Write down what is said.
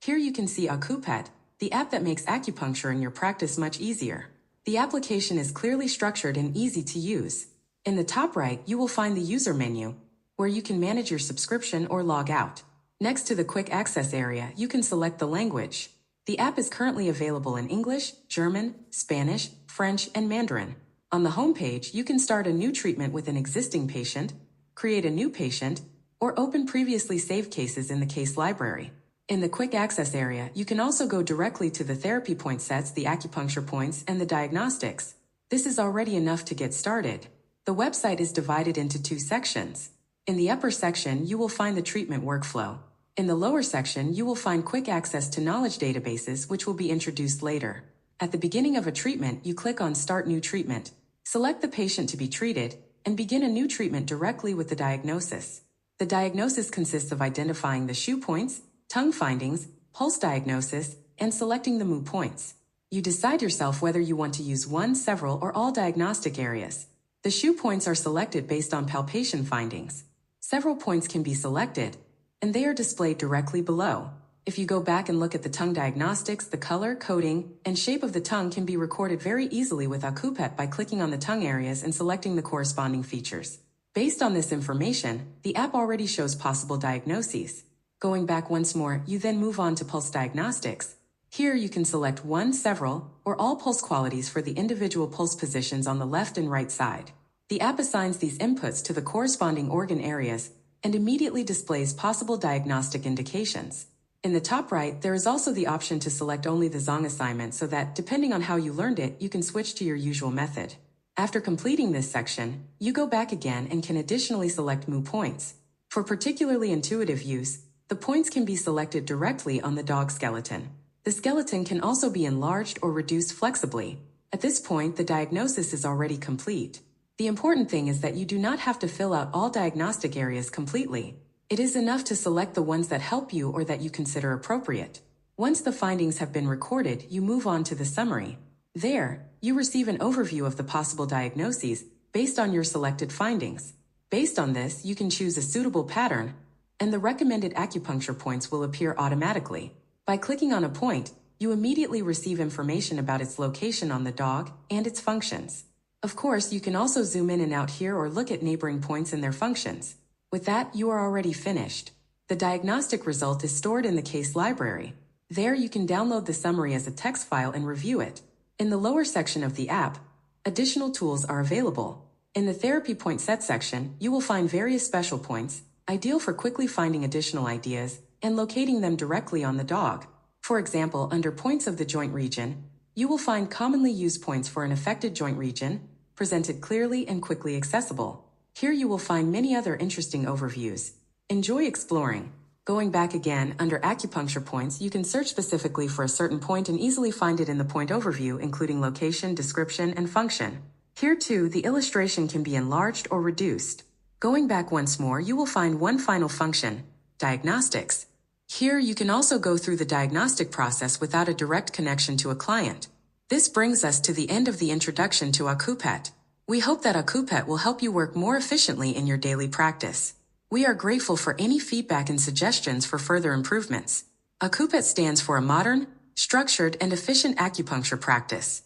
Here you can see Acupet, the app that makes acupuncture in your practice much easier. The application is clearly structured and easy to use. In the top right, you will find the user menu, where you can manage your subscription or log out. Next to the quick access area, you can select the language. The app is currently available in English, German, Spanish, French, and Mandarin. On the home page, you can start a new treatment with an existing patient, create a new patient, or open previously saved cases in the case library. In the quick access area, you can also go directly to the therapy point sets, the acupuncture points, and the diagnostics. This is already enough to get started. The website is divided into 2 sections. In the upper section, you will find the treatment workflow. In the lower section, you will find quick access to knowledge databases, which will be introduced later. At the beginning of a treatment, you click on Start New Treatment. Select the patient to be treated, and begin a new treatment directly with the diagnosis. The diagnosis consists of identifying the Shu points, tongue findings, pulse diagnosis, and selecting the Mu points. You decide yourself whether you want to use one, several, or all diagnostic areas. The Shu points are selected based on palpation findings. Several points can be selected, and they are displayed directly below. If you go back and look at the tongue diagnostics, the color, coating, and shape of the tongue can be recorded very easily with Acupet by clicking on the tongue areas and selecting the corresponding features. Based on this information, the app already shows possible diagnoses. Going back once more, you then move on to pulse diagnostics. Here you can select one, several, or all pulse qualities for the individual pulse positions on the left and right side. The app assigns these inputs to the corresponding organ areas and immediately displays possible diagnostic indications. In the top right, there is also the option to select only the Zong assignment so that, depending on how you learned it, you can switch to your usual method. After completing this section, you go back again and can additionally select Mu points. For particularly intuitive use, the points can be selected directly on the dog skeleton. The skeleton can also be enlarged or reduced flexibly. At this point, the diagnosis is already complete. The important thing is that you do not have to fill out all diagnostic areas completely. It is enough to select the ones that help you or that you consider appropriate. Once the findings have been recorded, you move on to the summary. There, you receive an overview of the possible diagnoses based on your selected findings. Based on this, you can choose a suitable pattern, and the recommended acupuncture points will appear automatically. By clicking on a point, you immediately receive information about its location on the dog and its functions. Of course, you can also zoom in and out here or look at neighboring points and their functions. With that, you are already finished. The diagnostic result is stored in the case library. There you can download the summary as a text file and review it. In the lower section of the app, additional tools are available. In the therapy point set section, you will find various special points, ideal for quickly finding additional ideas and locating them directly on the dog. For example, under points of the joint region, you will find commonly used points for an affected joint region, presented clearly and quickly accessible. Here you will find many other interesting overviews. Enjoy exploring. Going back again, under acupuncture points, you can search specifically for a certain point and easily find it in the point overview, including location, description, and function. Here too, the illustration can be enlarged or reduced. Going back once more, you will find one final function, diagnostics. Here you can also go through the diagnostic process without a direct connection to a client. This brings us to the end of the introduction to Acupet. We hope that Acupet will help you work more efficiently in your daily practice. We are grateful for any feedback and suggestions for further improvements. Acupet stands for a modern, structured, and efficient acupuncture practice.